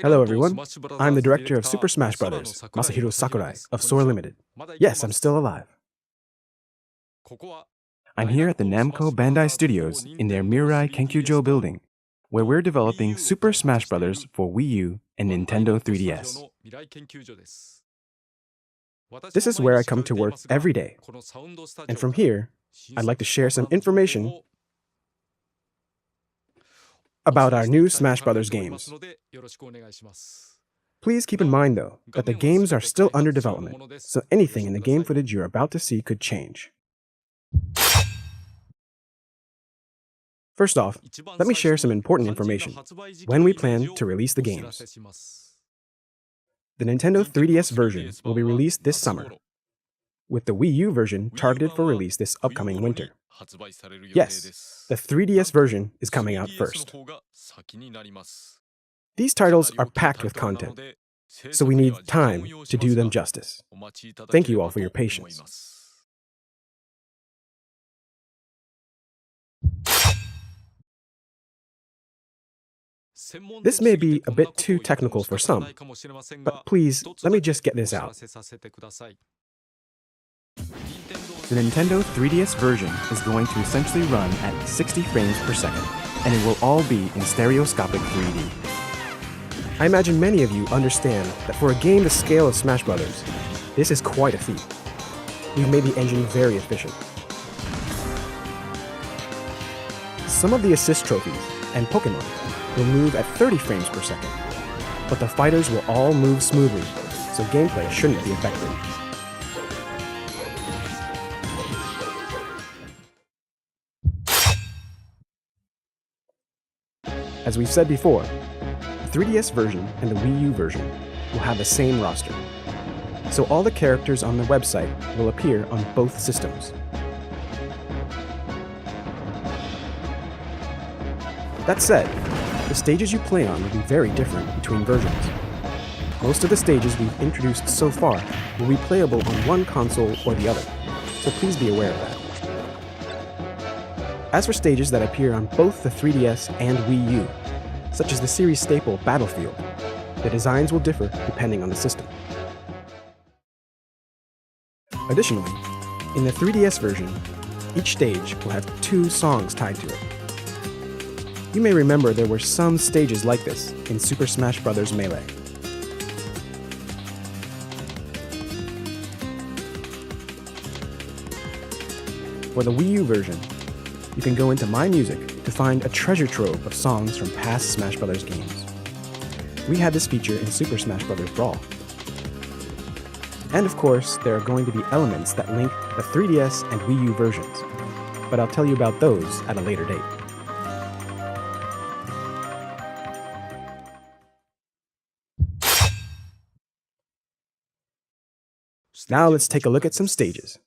Hello everyone, I'm the director of Super Smash Bros., Masahiro Sakurai of Sora Limited. Yes, I'm still alive. I'm here at the Namco Bandai Studios in their Mirai Kenkyujo building, where we're developing Super Smash Bros. For Wii U and Nintendo 3DS. This is where I come to work every day, and from here, I'd like to share some information about our new Smash Bros. Games. Please keep in mind, though, that the games are still under development, so anything in the game footage you're about to see could change. First off, let me share some important information when we plan to release the games. The Nintendo 3DS version will be released this summer, with the Wii U version targeted for release this upcoming winter. Yes, the 3DS version is coming out first. These titles are packed with content, so we need time to do them justice. Thank you all for your patience. This may be a bit too technical for some, but please, let me just get this out. The Nintendo 3DS version is going to essentially run at 60 frames per second, and it will all be in stereoscopic 3D. I imagine many of you understand that for a game the scale of Smash Bros., this is quite a feat. We've made the engine very efficient. Some of the assist trophies and Pokémon will move at 30 frames per second, but the fighters will all move smoothly, so gameplay shouldn't be affected. As we've said before, the 3DS version and the Wii U version will have the same roster, so all the characters on the website will appear on both systems. That said, the stages you play on will be very different between versions. Most of the stages we've introduced so far will be playable on one console or the other, so please be aware of that. As for stages that appear on both the 3DS and Wii U, such as the series staple Battlefield, the designs will differ depending on the system. Additionally, in the 3DS version, each stage will have 2 songs tied to it. You may remember there were some stages like this in Super Smash Bros. Melee. For the Wii U version, you can go into My Music to find a treasure trove of songs from past Smash Bros. Games. We had this feature in Super Smash Bros. Brawl. And of course, there are going to be elements that link the 3DS and Wii U versions, but I'll tell you about those at a later date. Now let's take a look at some stages.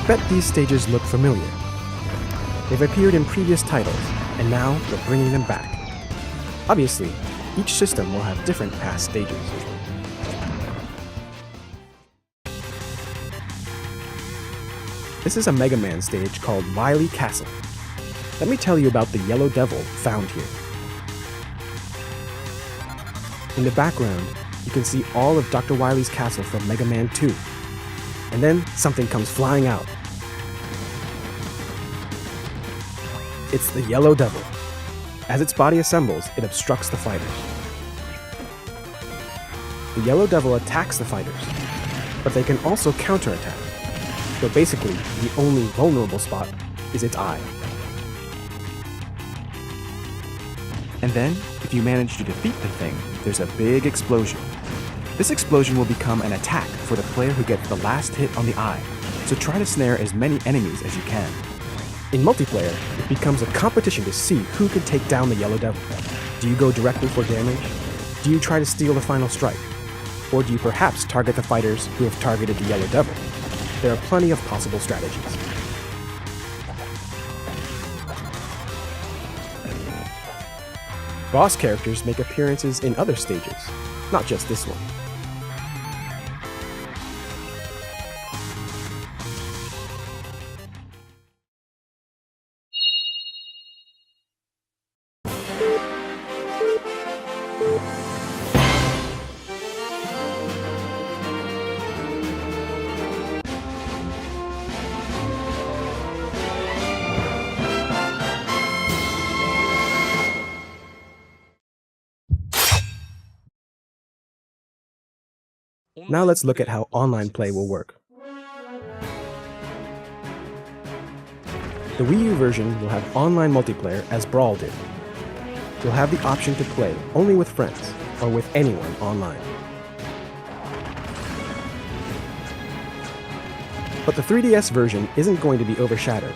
bet these stages look familiar. They've appeared in previous titles, and now we're bringing them back. Obviously, each system will have different past stages. This is a Mega Man stage called Wily Castle. Let me tell you about the Yellow Devil found here. In the background, you can see all of Dr. Wily's castle from Mega Man 2. And then something comes flying out. It's the Yellow Devil. As its body assembles, it obstructs the fighters. The Yellow Devil attacks the fighters, but they can also counterattack. So basically, the only vulnerable spot is its eye. And then, if you manage to defeat the thing, there's a big explosion. This explosion will become an attack for the player who gets the last hit on the eye, so try to snare as many enemies as you can. In multiplayer, it becomes a competition to see who can take down the Yellow Devil. Do you go directly for damage? Do you try to steal the final strike? Or do you perhaps target the fighters who have targeted the Yellow Devil? There are plenty of possible strategies. Boss characters make appearances in other stages, not just this one. Now let's look at how online play will work. The Wii U version will have online multiplayer as Brawl did. You'll have the option to play only with friends or with anyone online. But the 3DS version isn't going to be overshadowed.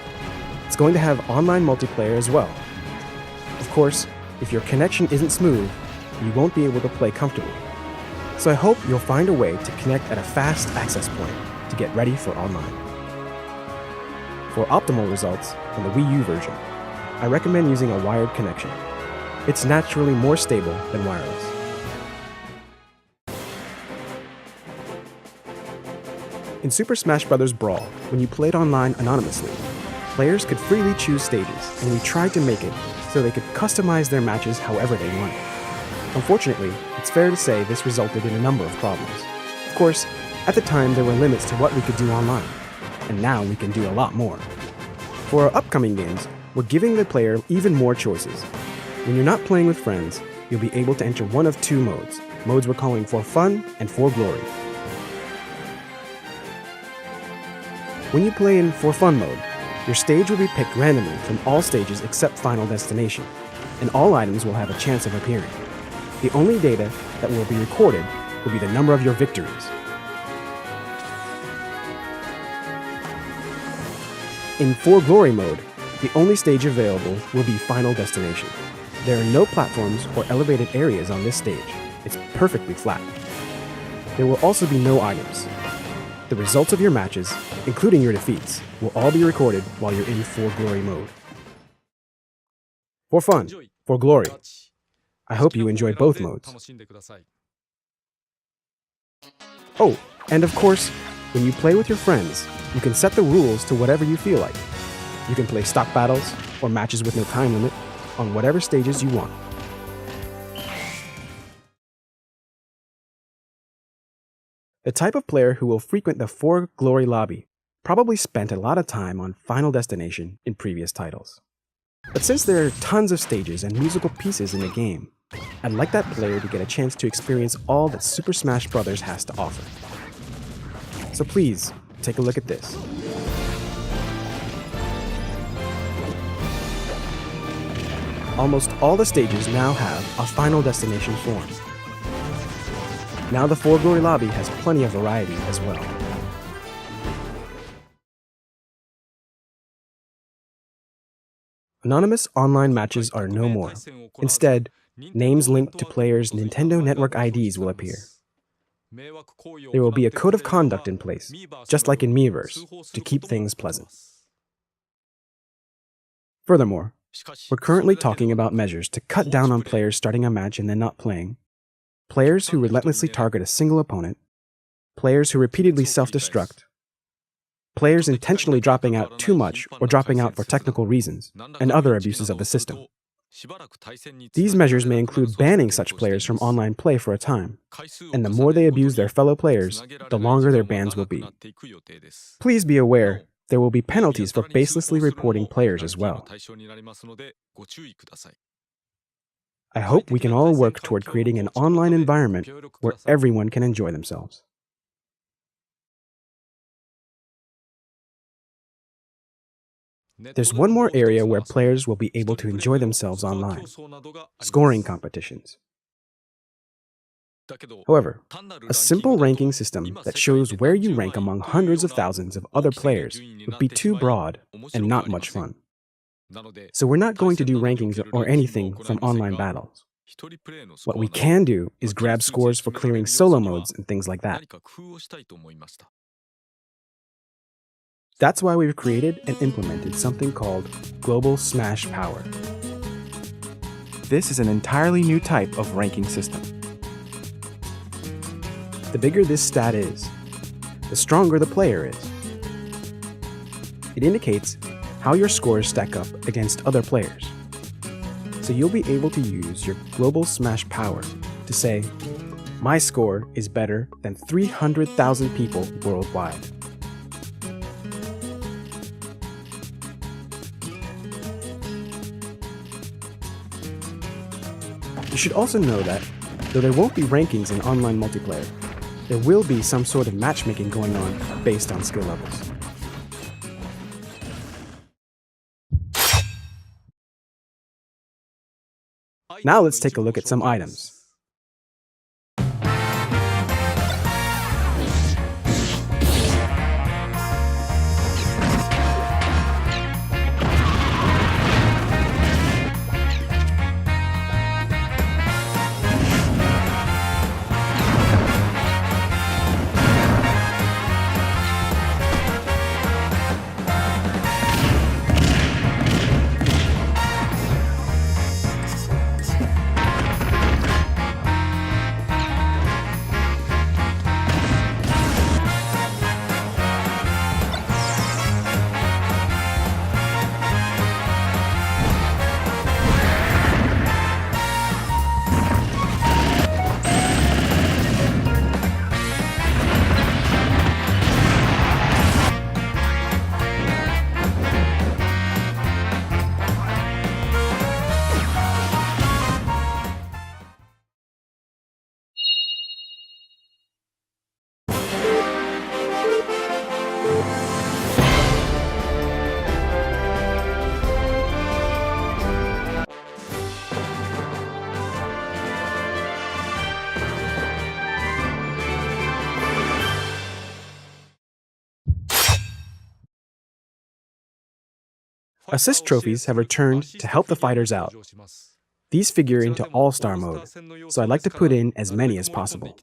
It's going to have online multiplayer as well. Of course, if your connection isn't smooth, you won't be able to play comfortably. So I hope you'll find a way to connect at a fast access point to get ready for online. For optimal results on the Wii U version, I recommend using a wired connection. It's naturally more stable than wireless. In Super Smash Bros. Brawl, when you played online anonymously, players could freely choose stages, and we tried to make it so they could customize their matches however they wanted. Unfortunately, it's fair to say this resulted in a number of problems. Of course, at the time there were limits to what we could do online, and now we can do a lot more. For our upcoming games, we're giving the player even more choices. When you're not playing with friends, you'll be able to enter one of two modes. Modes we're calling For Fun and For Glory. When you play in For Fun mode, your stage will be picked randomly from all stages except Final Destination, and all items will have a chance of appearing. The only data that will be recorded will be the number of your victories. In For Glory mode, the only stage available will be Final Destination. There are no platforms or elevated areas on this stage. It's perfectly flat. There will also be no items. The results of your matches, including your defeats, will all be recorded while you're in For Glory mode. For Fun, For Glory. I hope you enjoy both modes. Oh, and of course, when you play with your friends, you can set the rules to whatever you feel like. You can play stock battles or matches with no time limit on whatever stages you want. The type of player who will frequent the For Glory lobby probably spent a lot of time on Final Destination in previous titles. But since there are tons of stages and musical pieces in the game, I'd like that player to get a chance to experience all that Super Smash Bros. Has to offer. So please, take a look at this. Almost all the stages now have a Final Destination form. Now the For Glory lobby has plenty of variety as well. Anonymous online matches are no more. Instead, names linked to players' Nintendo Network IDs will appear. There will be a code of conduct in place, just like in Miiverse, to keep things pleasant. Furthermore, we're currently talking about measures to cut down on players starting a match and then not playing, players who relentlessly target a single opponent, players who repeatedly self-destruct, players intentionally dropping out too much or dropping out for technical reasons, and other abuses of the system. These measures may include banning such players from online play for a time, and the more they abuse their fellow players, the longer their bans will be. Please be aware, there will be penalties for baselessly reporting players as well. I hope we can all work toward creating an online environment where everyone can enjoy themselves. There's one more area where players will be able to enjoy themselves online: scoring competitions. However, a simple ranking system that shows where you rank among hundreds of thousands of other players would be too broad and not much fun. So we're not going to do rankings or anything from online battles. What we can do is grab scores for clearing solo modes and things like that. That's why we've created and implemented something called Global Smash Power. This is an entirely new type of ranking system. The bigger this stat is, the stronger the player is. It indicates how your scores stack up against other players. So you'll be able to use your Global Smash Power to say, my score is better than 300,000 people worldwide. You should also know that, though there won't be rankings in online multiplayer, there will be some sort of matchmaking going on based on skill levels. Now let's take a look at some items. Assist trophies have returned to help the fighters out. These figure into All-Star mode, so I'd like to put in as many as possible.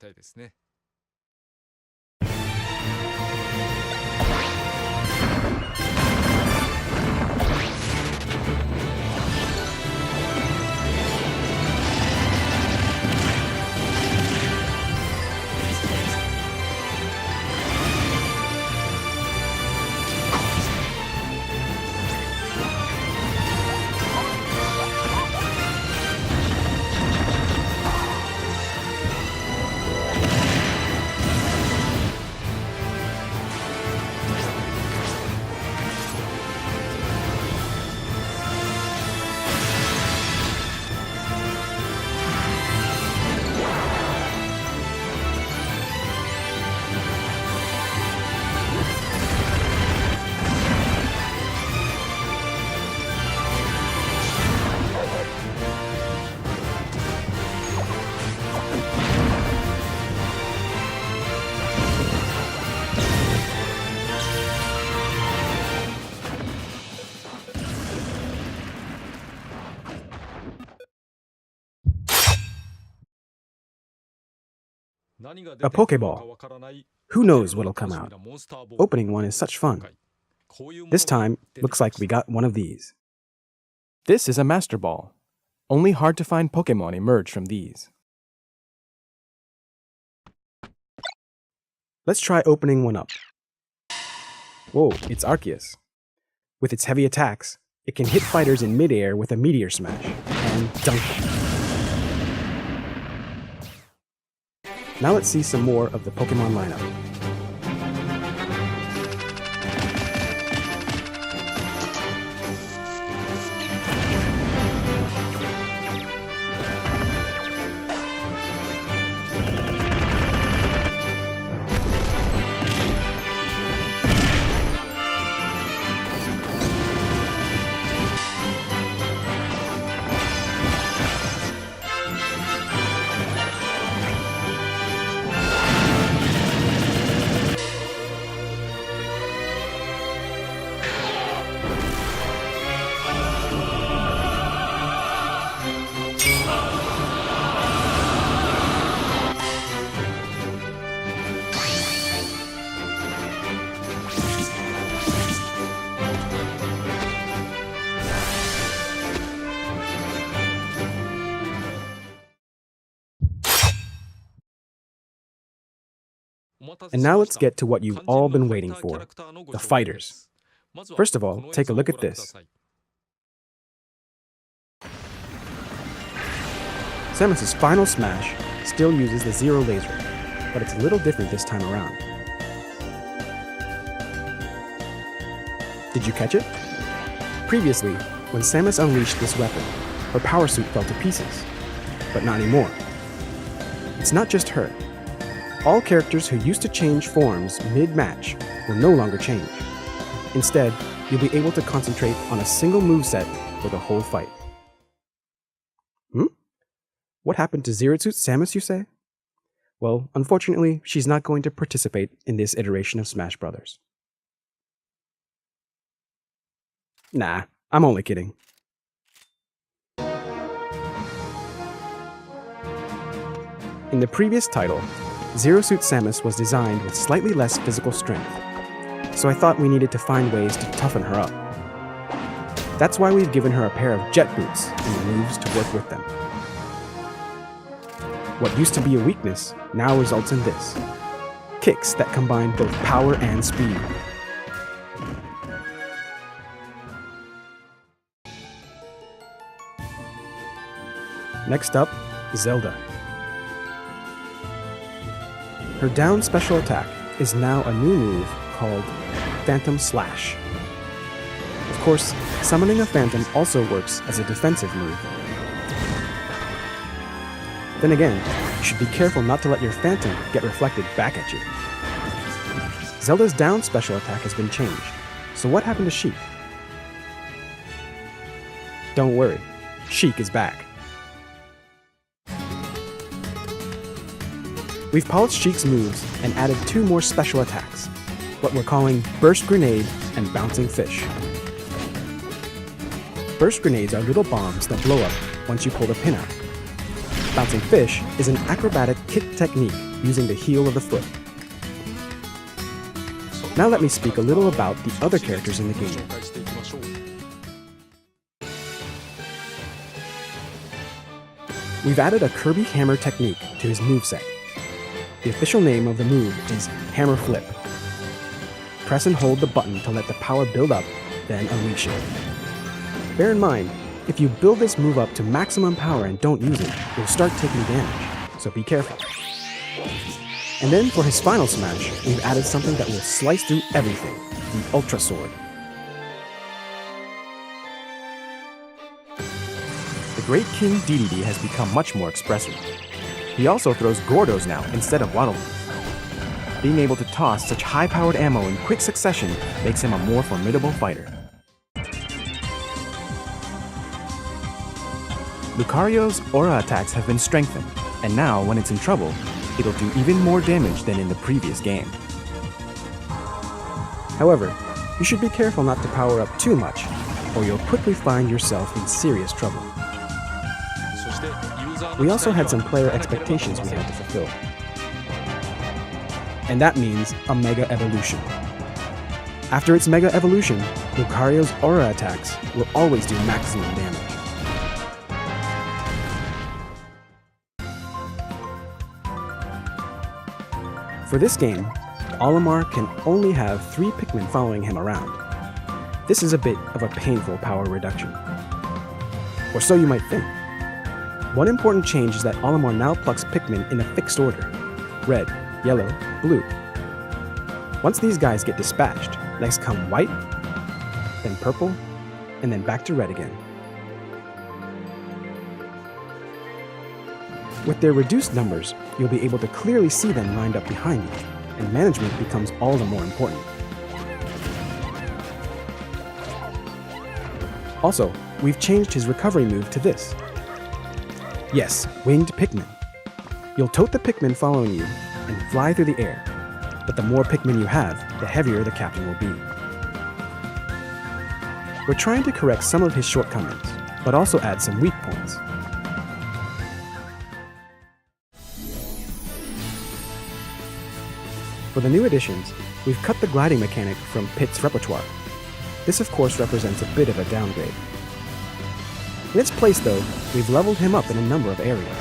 A Pokeball. Who knows what'll come out? Opening one is such fun. This time, looks like we got one of these. This is a Master Ball. Only hard-to-find Pokemon emerge from these. Let's try opening one up. Whoa, it's Arceus. With its heavy attacks, it can hit fighters in midair with a Meteor Smash, and dunk them. Now let's see some more of the Pokemon lineup. And now let's get to what you've all been waiting for, the fighters. First of all, take a look at this. Samus's final smash still uses the Zero Laser, but it's a little different this time around. Did you catch it? Previously, when Samus unleashed this weapon, her power suit fell to pieces, but not anymore. It's not just her. All characters who used to change forms mid-match will no longer change. Instead, you'll be able to concentrate on a single moveset for the whole fight. What happened to Zero Suit Samus, you say? Well, unfortunately, she's not going to participate in this iteration of Smash Bros. Nah, I'm only kidding. In the previous title, Zero Suit Samus was designed with slightly less physical strength, so I thought we needed to find ways to toughen her up. That's why we've given her a pair of jet boots and the moves to work with them. What used to be a weakness now results in this: kicks that combine both power and speed. Next up, Zelda. Her down special attack is now a new move called Phantom Slash. Of course, summoning a Phantom also works as a defensive move. Then again, you should be careful not to let your Phantom get reflected back at you. Zelda's down special attack has been changed, so what happened to Sheik? Don't worry, Sheik is back. We've polished Sheik's moves and added 2 more special attacks, what we're calling Burst Grenade and Bouncing Fish. Burst Grenades are little bombs that blow up once you pull the pin out. Bouncing Fish is an acrobatic kick technique using the heel of the foot. Now let me speak a little about the other characters in the game. We've added a Kirby Hammer technique to his moveset. The official name of the move is Hammer Flip. Press and hold the button to let the power build up, then unleash it. Bear in mind, if you build this move up to maximum power and don't use it, you'll start taking damage, so be careful. And then for his final smash, we've added something that will slice through everything, the Ultra Sword. The Great King Dedede has become much more expressive. He also throws Gordos now instead of Waddle. Being able to toss such high-powered ammo in quick succession makes him a more formidable fighter. Lucario's aura attacks have been strengthened, and now when it's in trouble, it'll do even more damage than in the previous game. However, you should be careful not to power up too much, or you'll quickly find yourself in serious trouble. We also had some player expectations we had to fulfill. and that means a Mega Evolution. After its Mega Evolution, Lucario's aura attacks will always do maximum damage. For this game, Olimar can only have 3 Pikmin following him around. This is a bit of a painful power reduction. Or so you might think. One important change is that Olimar now plucks Pikmin in a fixed order: red, yellow, blue. Once these guys get dispatched, next come white, then purple, and then back to red again. With their reduced numbers, you'll be able to clearly see them lined up behind you, and management becomes all the more important. Also, we've changed his recovery move to this. Yes, winged Pikmin. You'll tote the Pikmin following you and fly through the air, but the more Pikmin you have, the heavier the captain will be. We're trying to correct some of his shortcomings, but also add some weak points. For the new additions, we've cut the gliding mechanic from Pit's repertoire. This of course represents a bit of a downgrade. In its place though, we've leveled him up in a number of areas.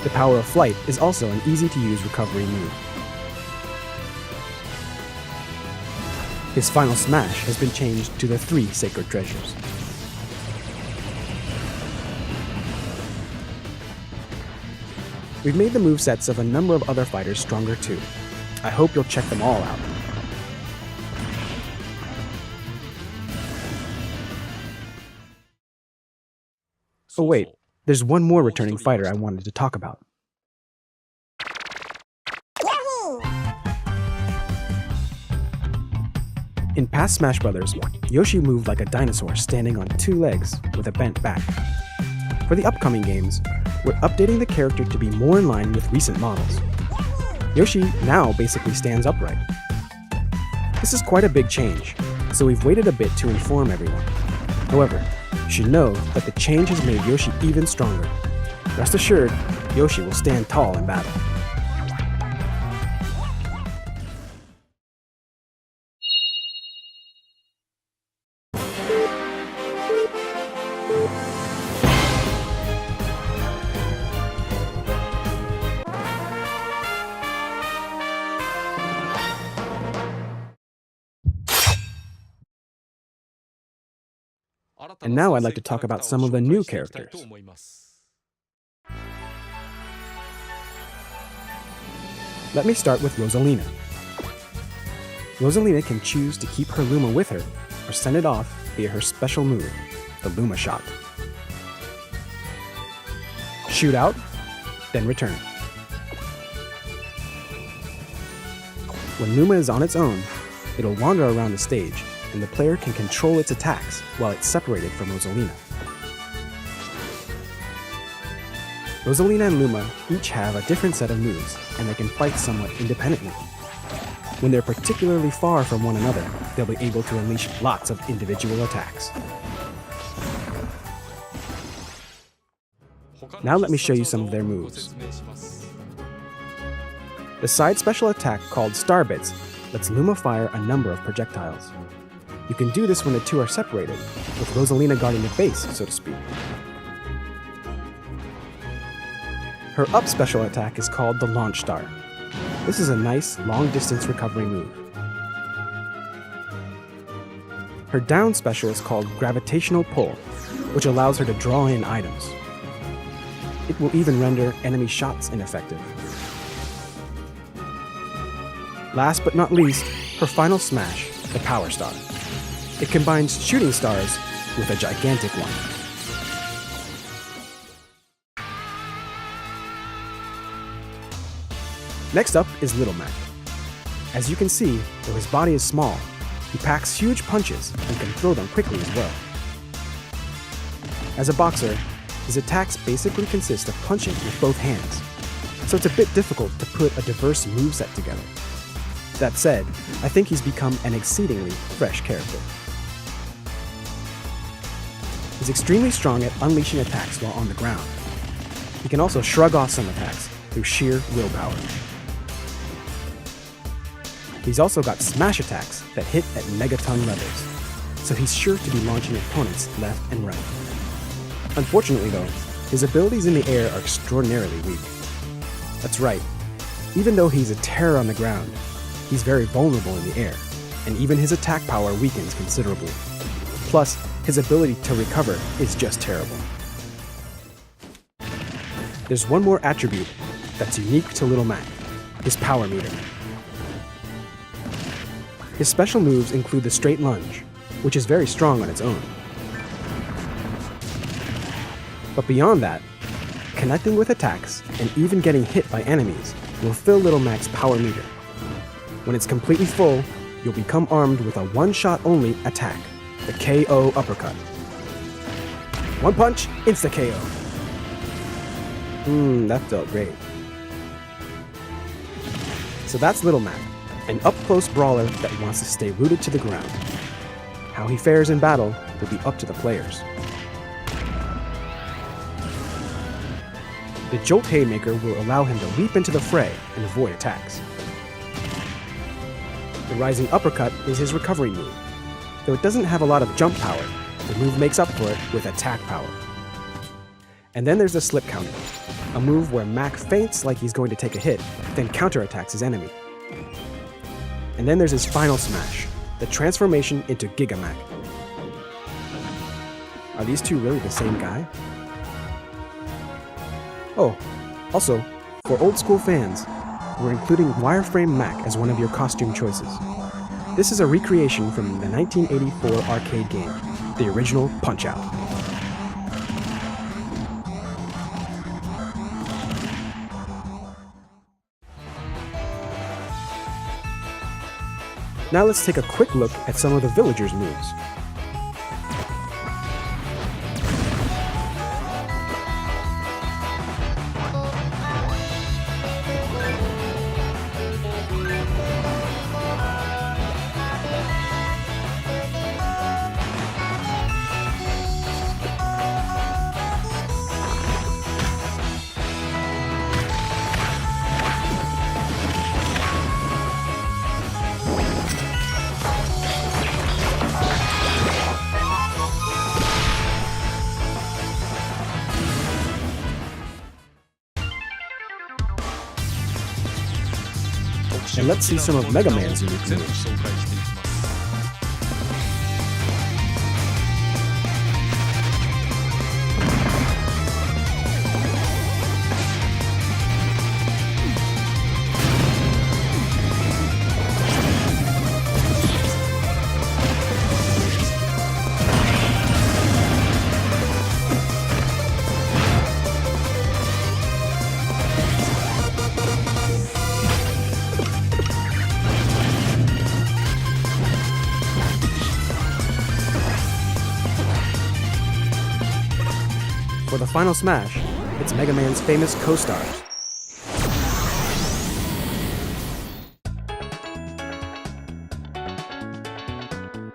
The power of flight is also an easy-to-use recovery move. His final smash has been changed to the 3 sacred treasures. We've made the movesets of a number of other fighters stronger too. I hope you'll check them all out. Oh wait, there's one more returning fighter I wanted to talk about. In past Smash Bros., Yoshi moved like a dinosaur standing on 2 legs with a bent back. For the upcoming games, we're updating the character to be more in line with recent models. Yoshi now basically stands upright. This is quite a big change, so we've waited a bit to inform everyone. However, you should know that the change has made Yoshi even stronger. Rest assured, Yoshi will stand tall in battle. And now I'd like to talk about some of the new characters. Let me start with Rosalina. Rosalina can choose to keep her Luma with her or send it off via her special move, the Luma Shot. Shoot out, then return. When Luma is on its own, it'll wander around the stage, and the player can control its attacks while it's separated from Rosalina. Rosalina and Luma each have a different set of moves, and they can fight somewhat independently. When they're particularly far from one another, they'll be able to unleash lots of individual attacks. Now let me show you some of their moves. The side special attack called Star Bits lets Luma fire a number of projectiles. You can do this when the 2 are separated, with Rosalina guarding the base, so to speak. Her up special attack is called the Launch Star. This is a nice, long-distance recovery move. Her down special is called Gravitational Pull, which allows her to draw in items. It will even render enemy shots ineffective. Last but not least, her final smash, the Power Star. It combines shooting stars with a gigantic one. Next up is Little Mac. As you can see, though his body is small, he packs huge punches and can throw them quickly as well. As a boxer, his attacks basically consist of punching with both hands, so it's a bit difficult to put a diverse moveset together. That said, I think he's become an exceedingly fresh character. He's extremely strong at unleashing attacks while on the ground. He can also shrug off some attacks through sheer willpower. He's also got smash attacks that hit at megaton levels, so he's sure to be launching opponents left and right. Unfortunately though, his abilities in the air are extraordinarily weak. That's right, even though he's a terror on the ground, he's very vulnerable in the air, and even his attack power weakens considerably. Plus, his ability to recover is just terrible. There's one more attribute that's unique to Little Mac, his power meter. His special moves include the straight lunge, which is very strong on its own. But beyond that, connecting with attacks and even getting hit by enemies will fill Little Mac's power meter. When it's completely full, you'll become armed with a one-shot only attack, the KO uppercut. One punch, insta-KO. That felt great. So that's Little Mac, an up-close brawler that wants to stay rooted to the ground. How he fares in battle will be up to the players. The Jolt Haymaker will allow him to leap into the fray and avoid attacks. The Rising Uppercut is his recovery move. Though it doesn't have a lot of jump power, the move makes up for it with attack power. And then there's the Slip Counter, a move where Mac feints like he's going to take a hit, then counterattacks his enemy. And then there's his final smash, the transformation into Giga Mac. Are these two really the same guy? Oh, also, for old school fans, we're including Wireframe Mac as one of your costume choices. This is a recreation from the 1984 arcade game, the original Punch-Out! Now let's take a quick look at some of the villagers' moves. And let's see some of Mega Man's unique moves. For the final smash, it's Mega Man's famous co-stars.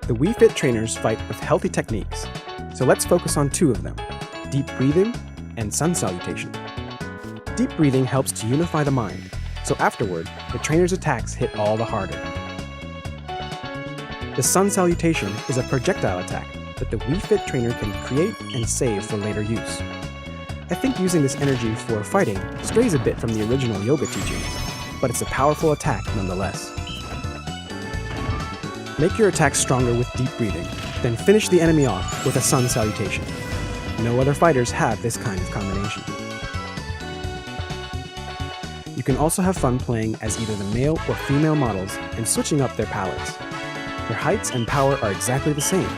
The Wii Fit trainers fight with healthy techniques, so let's focus on two of them, deep breathing and sun salutation. Deep breathing helps to unify the mind, so afterward, the trainer's attacks hit all the harder. The sun salutation is a projectile attack that the Wii Fit trainer can create and save for later use. I think using this energy for fighting strays a bit from the original yoga teaching, but it's a powerful attack nonetheless. Make your attack stronger with deep breathing, then finish the enemy off with a sun salutation. No other fighters have this kind of combination. You can also have fun playing as either the male or female models and switching up their palettes. Their heights and power are exactly the same,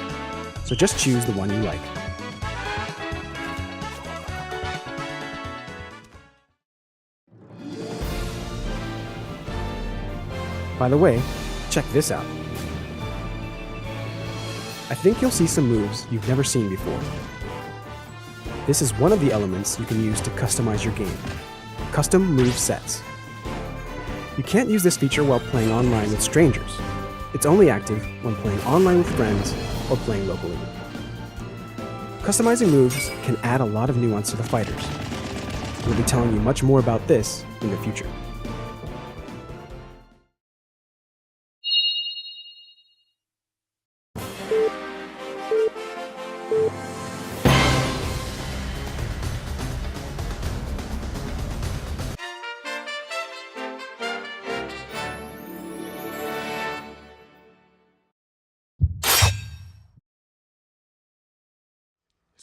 so just choose the one you like. By the way, check this out. I think you'll see some moves you've never seen before. This is one of the elements you can use to customize your game. Custom move sets. You can't use this feature while playing online with strangers. It's only active when playing online with friends or playing locally. Customizing moves can add a lot of nuance to the fighters. We'll be telling you much more about this in the future.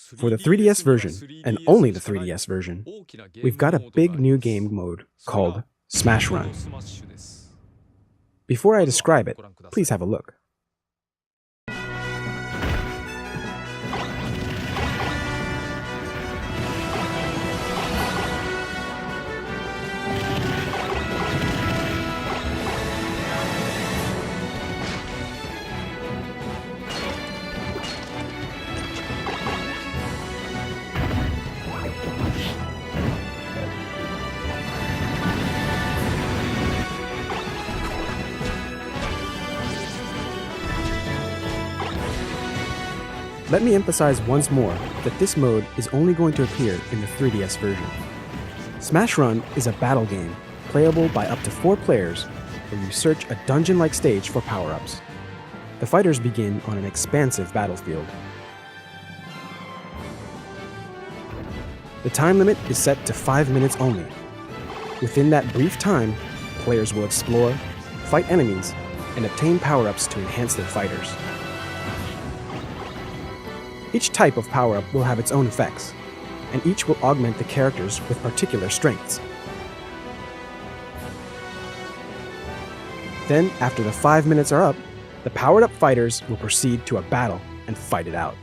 For the 3DS version, and only the 3DS version, we've got a big new game mode called Smash Run. Before I describe it, please have a look. Let me emphasize once more that this mode is only going to appear in the 3DS version. Smash Run is a battle game, playable by up to 4 players, where you search a dungeon-like stage for power-ups. The fighters begin on an expansive battlefield. The time limit is set to 5 minutes only. Within that brief time, players will explore, fight enemies, and obtain power-ups to enhance their fighters. Each type of power-up will have its own effects, and each will augment the characters with particular strengths. Then, after the 5 minutes are up, the powered-up fighters will proceed to a battle and fight it out.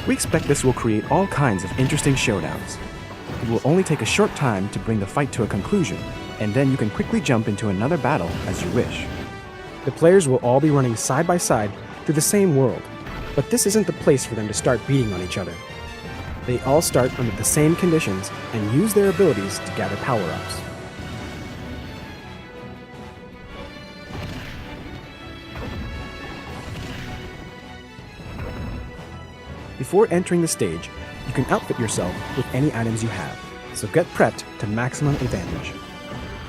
We expect this will create all kinds of interesting showdowns. It will only take a short time to bring the fight to a conclusion, and then you can quickly jump into another battle as you wish. The players will all be running side by side through the same world, but this isn't the place for them to start beating on each other. They all start under the same conditions and use their abilities to gather power-ups. Before entering the stage, you can outfit yourself with any items you have, so get prepped to maximum advantage.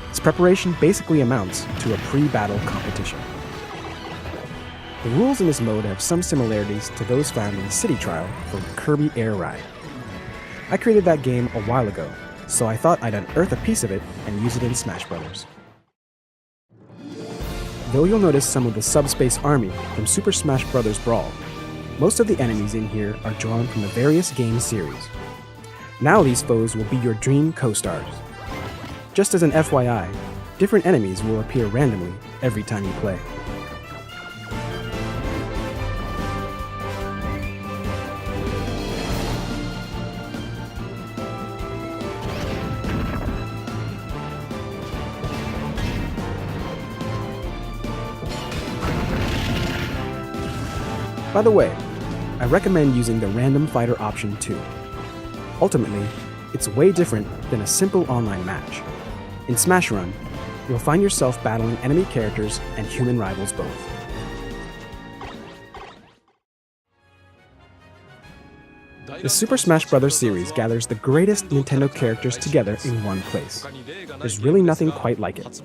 Its preparation basically amounts to a pre-battle competition. The rules in this mode have some similarities to those found in City Trial for Kirby Air Ride. I created that game a while ago, so I thought I'd unearth a piece of it and use it in Smash Bros. Though you'll notice some of the Subspace Army from Super Smash Bros. Brawl, most of the enemies in here are drawn from the various game series. Now these foes will be your dream co-stars. Just as an FYI, different enemies will appear randomly every time you play. By the way, I recommend using the random fighter option too. Ultimately, it's way different than a simple online match. In Smash Run, you'll find yourself battling enemy characters and human rivals both. The Super Smash Bros. Series gathers the greatest Nintendo characters together in one place. There's really nothing quite like it.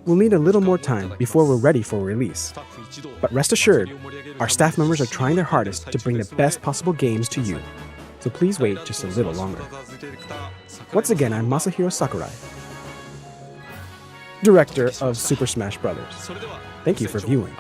We'll need a little more time before we're ready for release. But rest assured, our staff members are trying their hardest to bring the best possible games to you. So please wait just a little longer. Once again, I'm Masahiro Sakurai, Director of Super Smash Bros. Thank you for viewing.